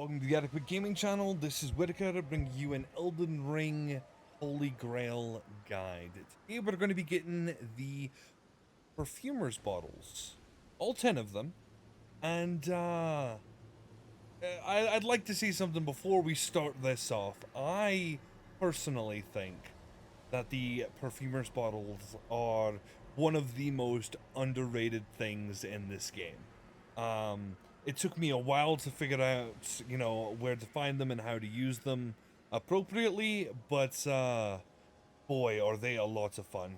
Welcome to the Adequate Gaming channel. This is Whitaker bringing you an Elden Ring Holy Grail guide. Today we're going to be getting the Perfumers bottles, all 10 of them, and I'd like to say something before we start this off. I personally think that the Perfumers bottles are one of the most underrated things in this game. It took me a while to figure out, where to find them and how to use them appropriately, but boy, are they a lot of fun.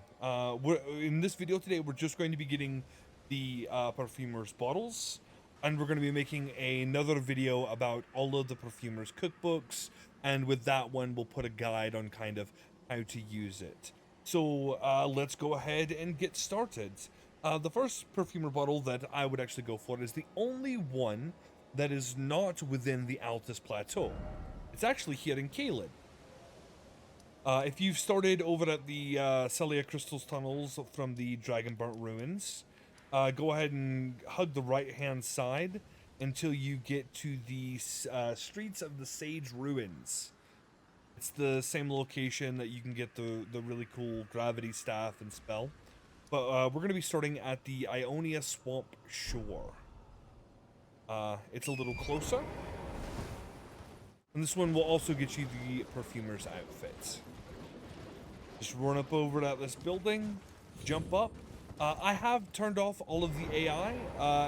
In this video today, we're just going to be getting the Perfumers bottles, and we're going to be making another video about all of the Perfumers cookbooks, and with that one, we'll put a guide on kind of how to use it. So let's go ahead and get started. The first Perfumer bottle that I would actually go for is the only one that is not within the Altus Plateau. It's actually here in Cailid. If you've started over at the Celia Crystals tunnels from the Dragonburnt ruins, go ahead and hug the right-hand side until you get to the Streets of the Sage Ruins. It's the same location that you can get the really cool gravity staff and spell. But we're going to be starting at the Ionia Swamp Shore. It's a little closer. And this one will also get you the Perfumer's outfit. Just run up over at this building, jump up. I have turned off all of the AI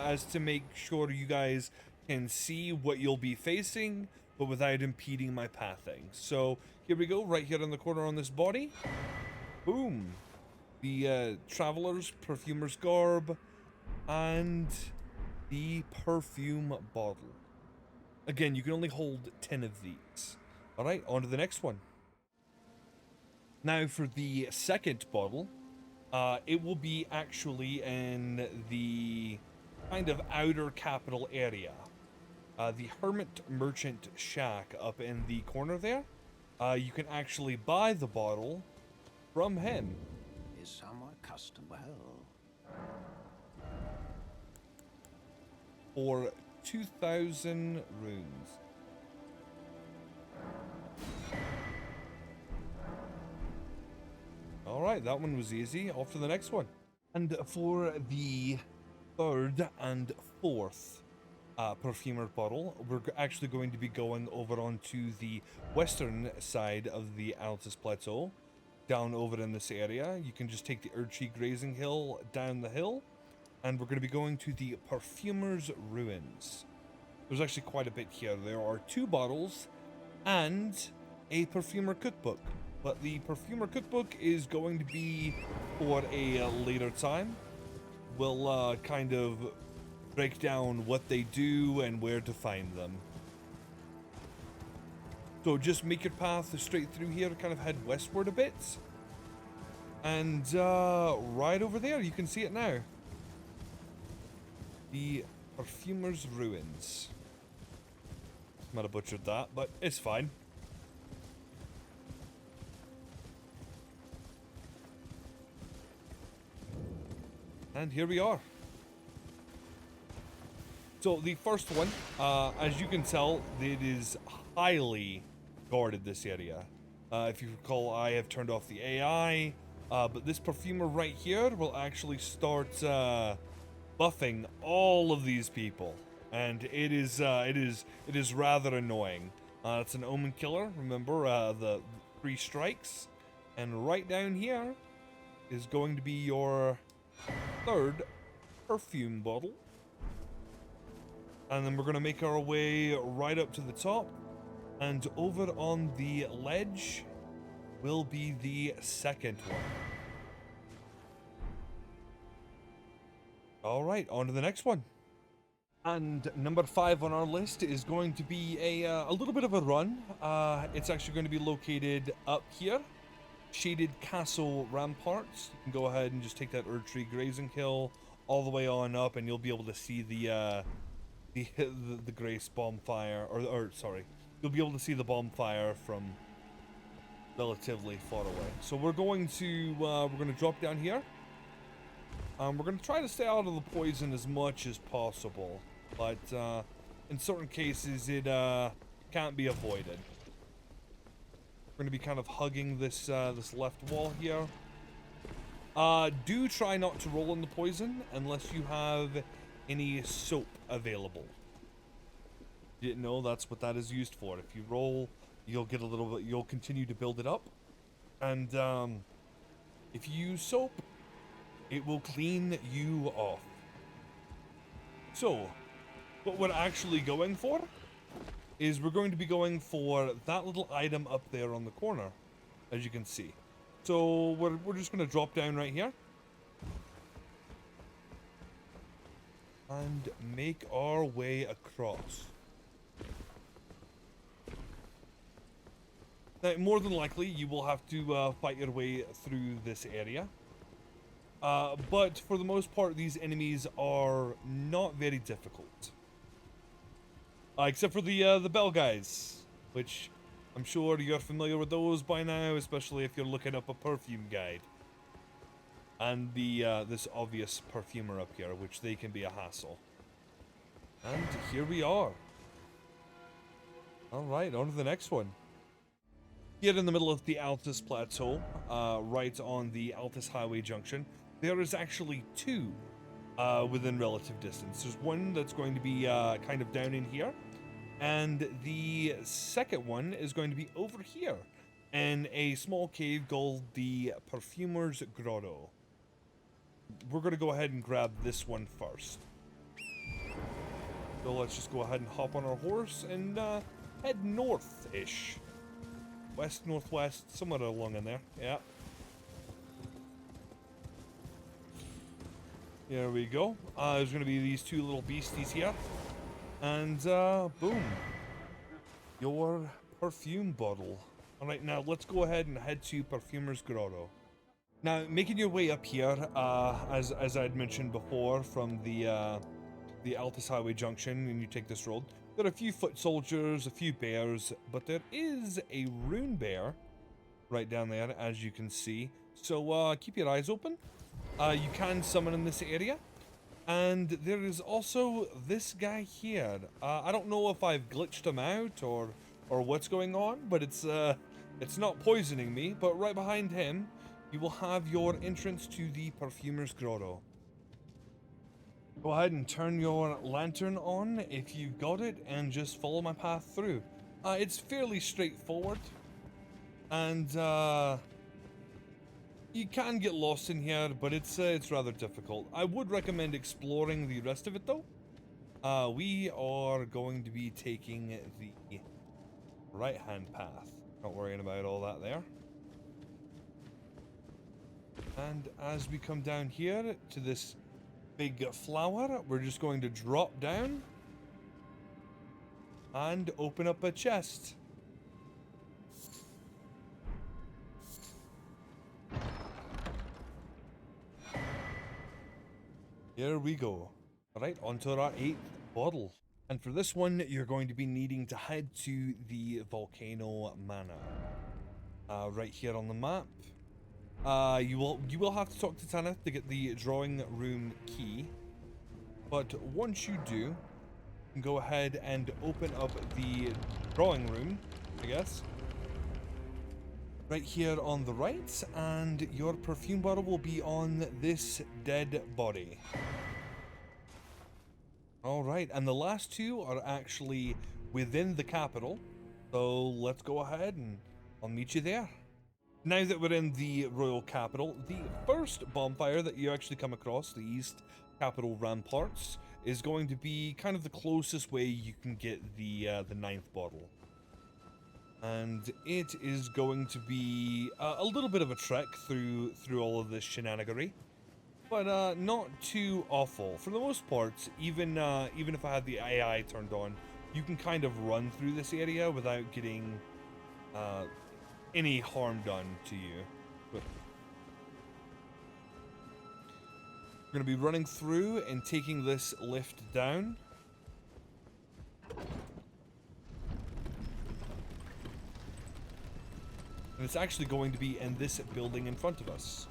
as to make sure you guys can see what you'll be facing, but without impeding my pathing. So here we go, right here in the corner on this body. Boom. The Traveler's Perfumer's Garb, and the Perfume bottle. Again, you can only hold 10 of these. Alright, on to the next one. Now for the second bottle, it will be actually in the kind of outer capital area. The Hermit Merchant Shack up in the corner there. You can actually buy the bottle from him. Somewhat custom well. For 2,000 runes. Alright, that one was easy. Off to the next one. And for the third and fourth Perfumer bottle, we're actually going to be going over onto the western side of the Altus Plateau. Down over in this area, you can just take the Erdtree Grazing Hill down the hill, and we're going to be going to the Perfumer's Ruins. There's actually quite a bit here. There are 2 bottles and a Perfumer cookbook, but the Perfumer cookbook is going to be for a later time. We'll kind of break down what they do and where to find them. So just make your path straight through here, kind of head westward a bit. And right over there, you can see it now. The Perfumer's Ruins. Might have butchered that, but it's fine. And here we are. So the first one, as you can tell, it is highly guarded, this area. If you recall, I have turned off the AI, but this Perfumer right here will actually start buffing all of these people, and it is rather annoying. It's an Omen Killer. Remember the 3 strikes, and right down here is going to be your third Perfume bottle, and then we're going to make our way right up to the top. And over on the ledge will be the second one. Alright, on to the next one. And number 5 on our list is going to be a little bit of a run. It's actually going to be located up here. Shaded Castle Ramparts. You can go ahead and just take that Erdtree Grazing Hill all the way on up, and you'll be able to see the Grace Bonfire, or sorry. You'll be able to see the bonfire from relatively far away. So we're going to drop down here. We're going to try to stay out of the poison as much as possible, but in certain cases it can't be avoided. We're going to be kind of hugging this this left wall here. Do try not to roll on the poison unless you have any soap available. You didn't know that's what that is used for. If you roll, you'll get a little bit, you'll continue to build it up. And if you use soap, it will clean you off. So, what we're actually going for is we're going to be going for that little item up there on the corner, as you can see. So we're just going to drop down right here and make our way across. Now, more than likely, you will have to fight your way through this area. But for the most part, these enemies are not very difficult. Except for the bell guys, which I'm sure you're familiar with those by now, especially if you're looking up a perfume guide. And the this obvious perfumer up here, which they can be a hassle. And here we are. Alright, on to the next one. Here in the middle of the Altus Plateau, right on the Altus Highway Junction, there is actually two within relative distance. There's one that's going to be kind of down in here, and the second one is going to be over here in a small cave called the Perfumers Grotto. We're going to go ahead and grab this one first. So let's just go ahead and hop on our horse and head north-ish. West, northwest, somewhere along in there. Yeah. There we go. There's going to be these two little beasties here. And, boom. Your perfume bottle. Alright, now let's go ahead and head to Perfumer's Grotto. Now, making your way up here, as I'd mentioned before, from the Altus Highway Junction, and you take this road, there are a few foot soldiers, a few bears, but there is a rune bear right down there, as you can see. So, keep your eyes open. You can summon in this area. And there is also this guy here. I don't know if I've glitched him out or what's going on, but it's not poisoning me. But right behind him, you will have your entrance to the Perfumer's Grotto. Go ahead and turn your lantern on if you've got it, and just follow my path through. It's fairly straightforward, and you can get lost in here, but it's rather difficult. I would recommend exploring the rest of it, though. We are going to be taking the right-hand path. Not worrying about all that there. And as we come down here to this big flower, we're just going to drop down and open up a chest. Here we go. Alright, onto our 8th bottle. And for this one, you're going to be needing to head to the Volcano Manor. Right here on the map. You will have to talk to Tanith to get the drawing room key. But once you do, you can go ahead and open up the drawing room, I guess. Right here on the right, and your perfume bottle will be on this dead body. Alright, and the last two are actually within the capital. So let's go ahead and I'll meet you there. Now that we're in the royal capital, the first bonfire that you actually come across, the East Capital Ramparts, is going to be kind of the closest way you can get the 9th bottle. And it is going to be a little bit of a trek through all of this shenanigery, but not too awful. For the most part, even if I had the AI turned on, you can kind of run through this area without getting any harm done to you. But we're going to be running through and taking this lift down. And it's actually going to be in this building in front of us.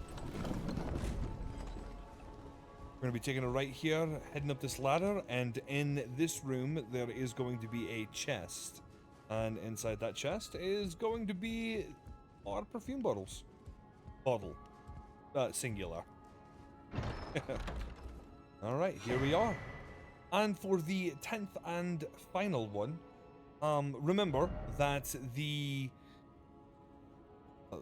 We're going to be taking a right here, heading up this ladder, and in this room there is going to be a chest. And inside that chest is going to be our perfume bottles. Bottle. Singular. Alright, here we are. And for the 10th and final one, remember that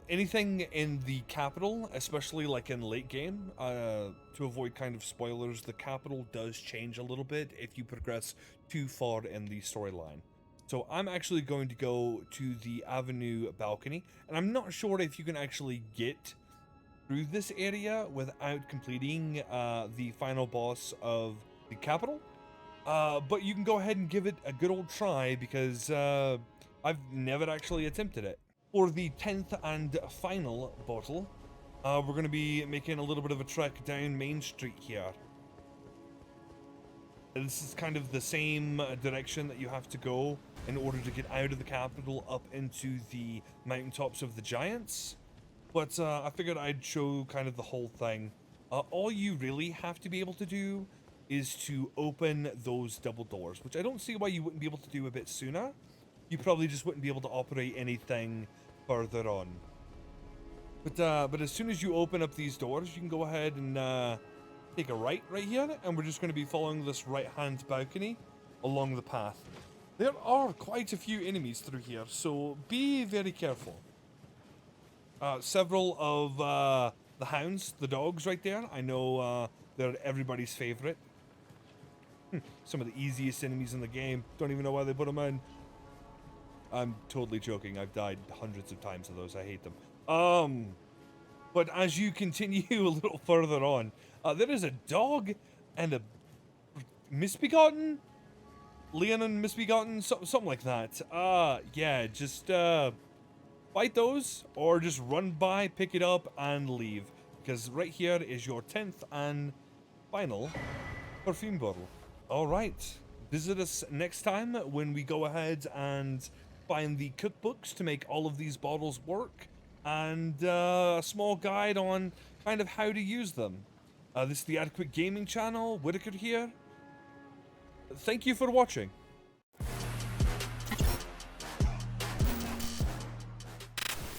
anything in the capital, especially like in late game, to avoid kind of spoilers, the capital does change a little bit if you progress too far in the storyline. So I'm actually going to go to the Avenue balcony, and I'm not sure if you can actually get through this area without completing the final boss of the capital. But you can go ahead and give it a good old try, because I've never actually attempted it. For the 10th and final bottle, we're going to be making a little bit of a trek down Main Street here. This is kind of the same direction that you have to go in order to get out of the capital up into the mountaintops of the giants. But I figured I'd show kind of the whole thing. All you really have to be able to do is to open those double doors, which I don't see why you wouldn't be able to do a bit sooner. You probably just wouldn't be able to operate anything further on. But as soon as you open up these doors, you can go ahead and take a right here, and we're just going to be following this right-hand balcony along the path. There are quite a few enemies through here, so be very careful. Several of the hounds, the dogs right there, I know they're everybody's favorite. Some of the easiest enemies in the game. Don't even know why they put them in. I'm totally joking. I've died hundreds of times of those. I hate them. But as you continue a little further on, there is a dog and a misbegotten? Leon misbegotten? Something like that. Yeah, just fight those, or just run by, pick it up, and leave. Because right here is your 10th and final perfume bottle. Alright, visit us next time when we go ahead and find the cookbooks to make all of these bottles work, and a small guide on kind of how to use them. This is the Adequate Gaming channel, Whitaker here. Thank you for watching.